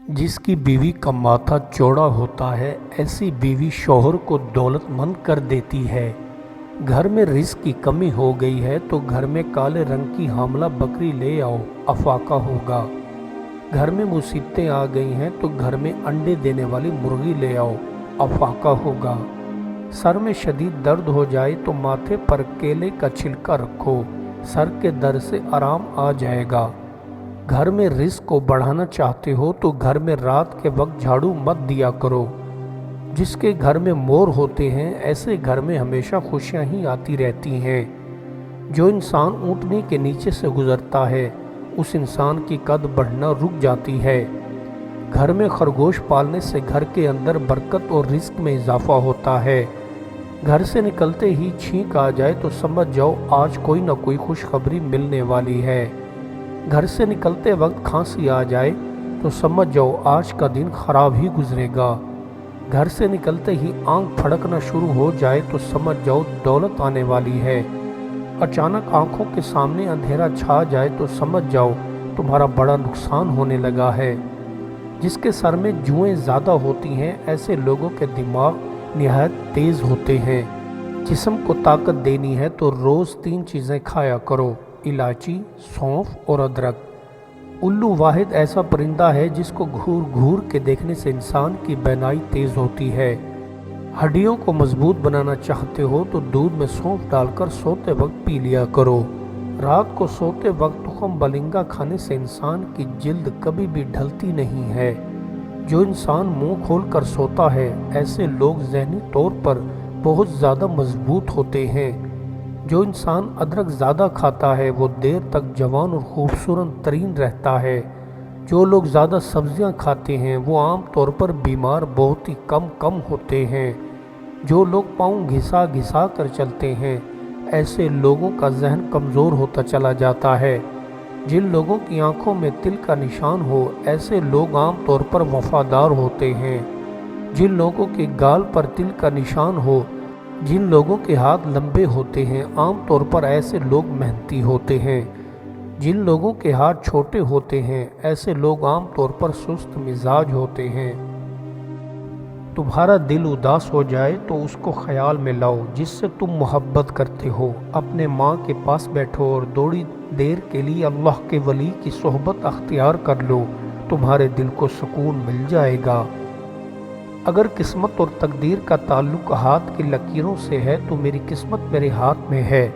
جس کی بیوی کا ماتھا چوڑا ہوتا ہے ایسی بیوی شوہر کو دولت مند کر دیتی ہے۔ گھر میں رزق کی کمی ہو گئی ہے تو گھر میں کالے رنگ کی حاملہ بکری لے آؤ، افاقہ ہوگا۔ گھر میں مصیبتیں آ گئی ہیں تو گھر میں انڈے دینے والی مرغی لے آؤ، افاقہ ہوگا۔ سر میں شدید درد ہو جائے تو ماتھے پر کیلے کا چھلکا رکھو، سر کے درد سے آرام آ جائے گا۔ گھر میں رزق کو بڑھانا چاہتے ہو تو گھر میں رات کے وقت جھاڑو مت دیا کرو۔ جس کے گھر میں مور ہوتے ہیں ایسے گھر میں ہمیشہ خوشیاں ہی آتی رہتی ہیں۔ جو انسان اونٹنی کے نیچے سے گزرتا ہے اس انسان کی قد بڑھنا رک جاتی ہے۔ گھر میں خرگوش پالنے سے گھر کے اندر برکت اور رزق میں اضافہ ہوتا ہے۔ گھر سے نکلتے ہی چھینک آ جائے تو سمجھ جاؤ آج کوئی نہ کوئی خوشخبری ملنے والی ہے۔ گھر سے نکلتے وقت کھانسی آ جائے تو سمجھ جاؤ آج کا دن خراب ہی گزرے گا۔ گھر سے نکلتے ہی آنکھ پھڑکنا شروع ہو جائے تو سمجھ جاؤ دولت آنے والی ہے۔ اچانک آنکھوں کے سامنے اندھیرا چھا جائے تو سمجھ جاؤ تمہارا بڑا نقصان ہونے لگا ہے۔ جس کے سر میں جوئیں زیادہ ہوتی ہیں ایسے لوگوں کے دماغ نہایت تیز ہوتے ہیں۔ جسم کو طاقت دینی ہے تو روز 3 چیزیں کھایا کرو: الائچی، سونف اور ادرک۔ الو واحد ایسا پرندہ ہے جس کو گھور گھور کے دیکھنے سے انسان کی بینائی تیز ہوتی ہے۔ ہڈیوں کو مضبوط بنانا چاہتے ہو تو دودھ میں سونف ڈال کر سوتے وقت پی لیا کرو۔ رات کو سوتے وقت تخم بلنگا کھانے سے انسان کی جلد کبھی بھی ڈھلتی نہیں ہے۔ جو انسان منہ کھول کر سوتا ہے ایسے لوگ ذہنی طور پر بہت زیادہ مضبوط ہوتے ہیں۔ جو انسان ادرک زیادہ کھاتا ہے وہ دیر تک جوان اور خوبصورت ترین رہتا ہے۔ جو لوگ زیادہ سبزیاں کھاتے ہیں وہ عام طور پر بیمار بہت ہی کم ہوتے ہیں۔ جو لوگ پاؤں گھسا گھسا کر چلتے ہیں ایسے لوگوں کا ذہن کمزور ہوتا چلا جاتا ہے۔ جن لوگوں کی آنکھوں میں تل کا نشان ہو ایسے لوگ عام طور پر وفادار ہوتے ہیں۔ جن لوگوں کے گال پر تل کا نشان ہو، جن لوگوں کے ہاتھ لمبے ہوتے ہیں عام طور پر ایسے لوگ محنتی ہوتے ہیں۔ جن لوگوں کے ہاتھ چھوٹے ہوتے ہیں ایسے لوگ عام طور پر سست مزاج ہوتے ہیں۔ تمہارا دل اداس ہو جائے تو اس کو خیال میں لاؤ جس سے تم محبت کرتے ہو، اپنے ماں کے پاس بیٹھو اور تھوڑی دیر کے لیے اللہ کے ولی کی صحبت اختیار کر لو، تمہارے دل کو سکون مل جائے گا۔ اگر قسمت اور تقدیر کا تعلق ہاتھ کی لکیروں سے ہے تو میری قسمت میرے ہاتھ میں ہے۔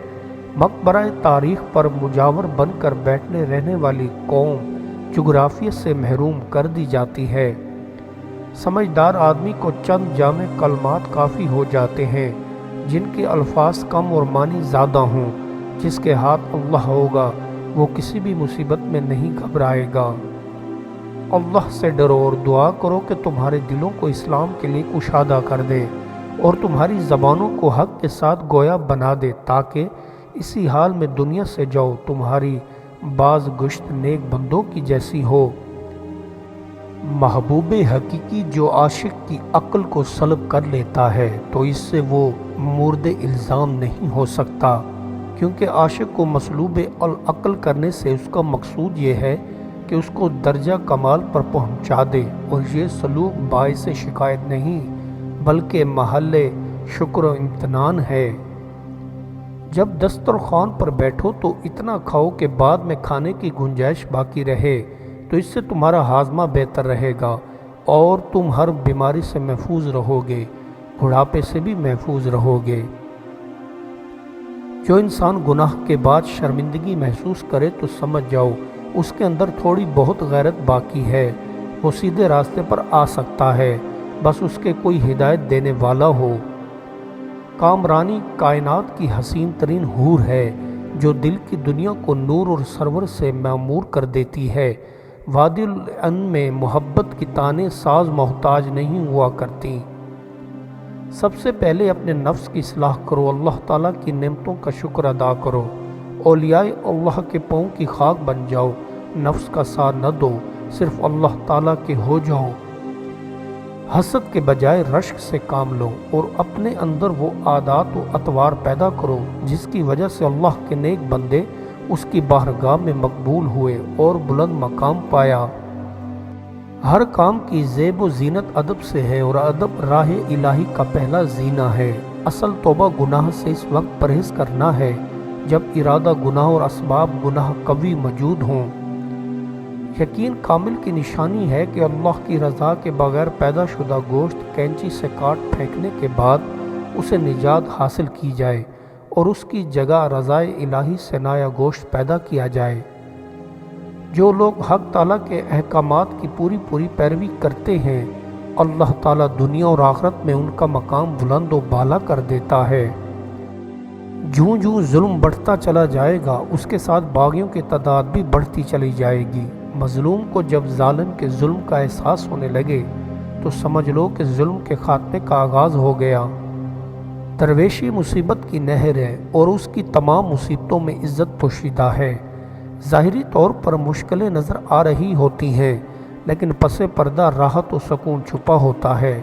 مقبرہ تاریخ پر مجاور بن کر بیٹھنے رہنے والی قوم جغرافیہ سے محروم کر دی جاتی ہے۔ سمجھدار آدمی کو چند جامع کلمات کافی ہو جاتے ہیں جن کے الفاظ کم اور معنی زیادہ ہوں۔ جس کے ہاتھ اللہ ہوگا وہ کسی بھی مصیبت میں نہیں گھبرائے گا۔ اللہ سے ڈرو اور دعا کرو کہ تمہارے دلوں کو اسلام کے لیے کشادہ کر دے اور تمہاری زبانوں کو حق کے ساتھ گویا بنا دے تاکہ اسی حال میں دنیا سے جاؤ تمہاری باز گشت نیک بندوں کی جیسی ہو۔ محبوب حقیقی جو عاشق کی عقل کو سلب کر لیتا ہے تو اس سے وہ مورد الزام نہیں ہو سکتا، کیونکہ عاشق کو مسلوب العقل کرنے سے اس کا مقصود یہ ہے کہ اس کو درجہ کمال پر پہنچا دے، اور یہ سلوک باعث شکایت نہیں بلکہ محل شکر و امتنان ہے۔ جب دسترخوان پر بیٹھو تو اتنا کھاؤ کہ بعد میں کھانے کی گنجائش باقی رہے، تو اس سے تمہارا ہاضمہ بہتر رہے گا اور تم ہر بیماری سے محفوظ رہو گے، بڑھاپے سے بھی محفوظ رہو گے۔ جو انسان گناہ کے بعد شرمندگی محسوس کرے تو سمجھ جاؤ اس کے اندر تھوڑی بہت غیرت باقی ہے، وہ سیدھے راستے پر آ سکتا ہے، بس اس کے کوئی ہدایت دینے والا ہو۔ کامرانی کائنات کی حسین ترین حور ہے جو دل کی دنیا کو نور اور سرور سے معمور کر دیتی ہے۔ وادی العن میں محبت کی تانے ساز محتاج نہیں ہوا کرتی۔ سب سے پہلے اپنے نفس کی اصلاح کرو، اللہ تعالیٰ کی نعمتوں کا شکر ادا کرو، اولیاء اللہ کے پاؤں کی خاک بن جاؤ، نفس کا ساتھ نہ دو، صرف اللہ تعالیٰ کے ہو جاؤ۔ حسد کے بجائے رشک سے کام لو اور اپنے اندر وہ عادات و اطوار پیدا کرو جس کی وجہ سے اللہ کے نیک بندے اس کی بارگاہ میں مقبول ہوئے اور بلند مقام پایا۔ ہر کام کی زیب و زینت ادب سے ہے اور ادب راہ الہی کا پہلا زینہ ہے۔ اصل توبہ گناہ سے اس وقت پرہیز کرنا ہے جب ارادہ گناہ اور اسباب گناہ قوی موجود ہوں۔ یقین کامل کی نشانی ہے کہ اللہ کی رضا کے بغیر پیدا شدہ گوشت کینچی سے کاٹ پھینکنے کے بعد اسے نجات حاصل کی جائے اور اس کی جگہ رضائے الہی سے نیا گوشت پیدا کیا جائے۔ جو لوگ حق تعالیٰ کے احکامات کی پوری پیروی کرتے ہیں، اللہ تعالیٰ دنیا اور آخرت میں ان کا مقام بلند و بالا کر دیتا ہے۔ جوں جوں ظلم بڑھتا چلا جائے گا، اس کے ساتھ باغیوں کی تعداد بھی بڑھتی چلی جائے گی۔ مظلوم کو جب ظالم کے ظلم کا احساس ہونے لگے تو سمجھ لو کہ ظلم کے خاتمے کا آغاز ہو گیا۔ درویشی مصیبت کی نہر ہے اور اس کی تمام مصیبتوں میں عزت پوشیدہ ہے۔ ظاہری طور پر مشکلیں نظر آ رہی ہوتی ہیں، لیکن پس پردہ راحت و سکون چھپا ہوتا ہے۔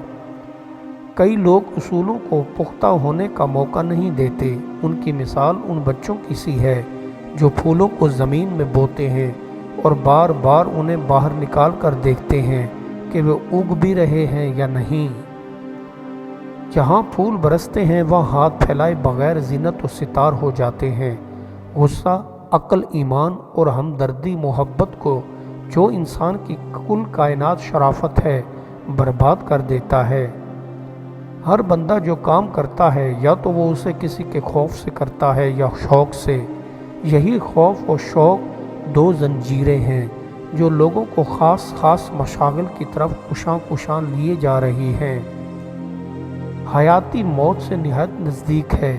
کئی لوگ اصولوں کو پختہ ہونے کا موقع نہیں دیتے۔ ان کی مثال ان بچوں کی سی ہے جو پھولوں کو زمین میں بوتے ہیں اور بار بار انہیں باہر نکال کر دیکھتے ہیں کہ وہ اگ بھی رہے ہیں یا نہیں۔ جہاں پھول برستے ہیں وہاں ہاتھ پھیلائے بغیر زینت و ستار ہو جاتے ہیں۔ غصہ، عقل، ایمان اور ہمدردی محبت کو جو انسان کی کل کائنات شرافت ہے برباد کر دیتا ہے۔ ہر بندہ جو کام کرتا ہے یا تو وہ اسے کسی کے خوف سے کرتا ہے یا شوق سے۔ یہی خوف اور شوق دو زنجیریں ہیں جو لوگوں کو خاص مشاغل کی طرف کشاں لیے جا رہی ہیں۔ حیاتی موت سے نہایت نزدیک ہے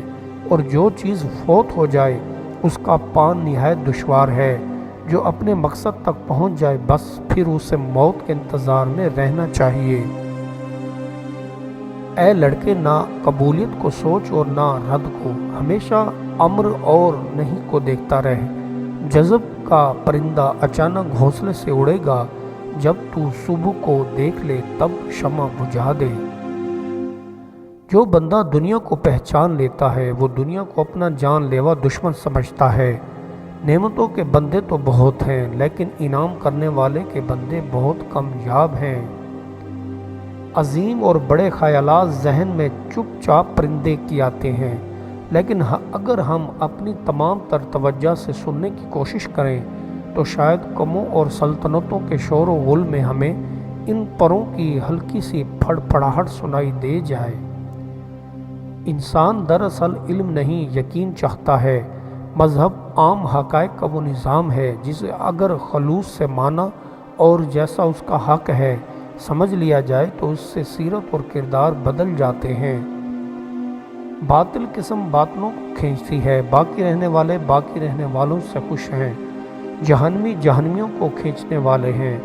اور جو چیز فوت ہو جائے اس کا پان نہایت دشوار ہے۔ جو اپنے مقصد تک پہنچ جائے بس پھر اسے موت کے انتظار میں رہنا چاہیے۔ اے لڑکے، نہ قبولیت کو سوچ اور نہ رد کو، ہمیشہ امر اور نہیں کو دیکھتا رہ۔ جذب کا پرندہ اچانک گھونسلے سے اڑے گا، جب تو صبح کو دیکھ لے تب شمع بجھا دے۔ جو بندہ دنیا کو پہچان لیتا ہے وہ دنیا کو اپنا جان لیوا دشمن سمجھتا ہے۔ نعمتوں کے بندے تو بہت ہیں لیکن انعام کرنے والے کے بندے بہت کمیاب ہیں۔ عظیم اور بڑے خیالات ذہن میں چپ چاپ پرندے کی آتے ہیں، لیکن اگر ہم اپنی تمام تر توجہ سے سننے کی کوشش کریں تو شاید قوموں اور سلطنتوں کے شور و غل میں ہمیں ان پروں کی ہلکی سی پھڑ پھڑاہٹ سنائی دے جائے۔ انسان دراصل علم نہیں یقین چاہتا ہے۔ مذہب عام حقائق کا وہ نظام ہے جسے اگر خلوص سے مانا اور جیسا اس کا حق ہے سمجھ لیا جائے تو اس سے سیرت اور کردار بدل جاتے ہیں۔ باطل قسم باطلوں کو کھینچتی ہے، باقی رہنے والے باقی رہنے والوں سے خوش ہیں۔ جہنمی جہنمیوں کو کھینچنے والے ہیں،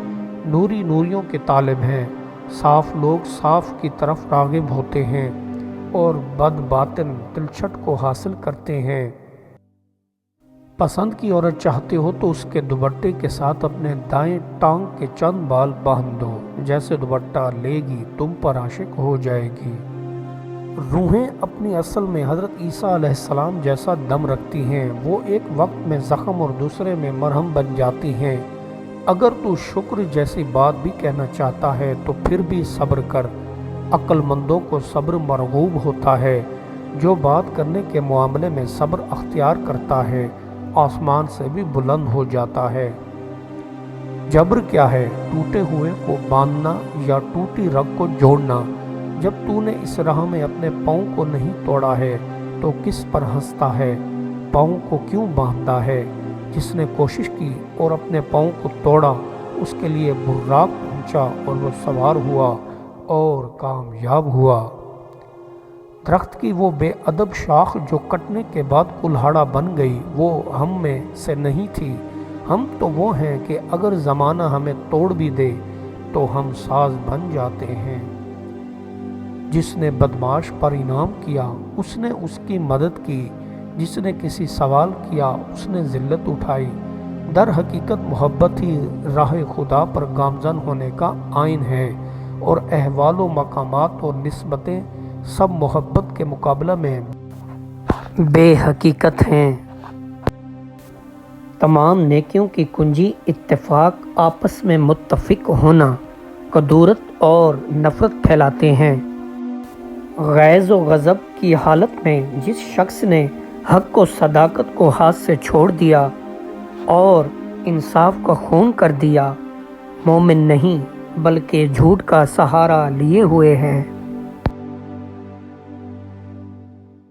نوری نوریوں کے طالب ہیں۔ صاف لوگ صاف کی طرف راغب ہوتے ہیں اور بد باطن تلچھٹ کو حاصل کرتے ہیں۔ پسند کی عورت چاہتے ہو تو اس کے دوپٹے کے ساتھ اپنے دائیں ٹانگ کے چند بال باندھ دو، جیسے دوپٹہ لے گی تم پر عاشق ہو جائے گی۔ روحیں اپنی اصل میں حضرت عیسیٰ علیہ السلام جیسا دم رکھتی ہیں، وہ ایک وقت میں زخم اور دوسرے میں مرہم بن جاتی ہیں۔ اگر تو شکر جیسی بات بھی کہنا چاہتا ہے تو پھر بھی صبر کر، عقل مندوں کو صبر مرغوب ہوتا ہے۔ جو بات کرنے کے معاملے میں صبر اختیار کرتا ہے آسمان سے بھی بلند ہو جاتا ہے۔ جبر کیا ہے؟ ٹوٹے ہوئے کو باندھنا یا ٹوٹی رگ کو جوڑنا۔ جب تو نے اس راہ میں اپنے پاؤں کو نہیں توڑا ہے تو کس پر ہنستا ہے؟ پاؤں کو کیوں باندھتا ہے؟ جس نے کوشش کی اور اپنے پاؤں کو توڑا اس کے لیے براق پہنچا اور وہ سوار ہوا اور کامیاب ہوا۔ درخت کی وہ بے ادب شاخ جو کٹنے کے بعد کلہاڑا بن گئی وہ ہم میں سے نہیں تھی۔ ہم تو وہ ہیں کہ اگر زمانہ ہمیں توڑ بھی دے تو ہم ساز بن جاتے ہیں۔ جس نے بدمعاش پر انعام کیا اس نے اس کی مدد کی، جس نے کسی سوال کیا اس نے ذلت اٹھائی۔ در حقیقت محبت ہی راہ خدا پر گامزن ہونے کا آئین ہے اور احوال و مقامات اور نسبتیں سب محبت کے مقابلہ میں بے حقیقت ہیں۔ تمام نیکیوں کی کنجی اتفاق، آپس میں متفق ہونا۔ کدورت اور نفرت پھیلاتے ہیں۔ غیظ و غضب کی حالت میں جس شخص نے حق و صداقت کو ہاتھ سے چھوڑ دیا اور انصاف کا خون کر دیا، مومن نہیں بلکہ جھوٹ کا سہارا لیے ہوئے ہیں۔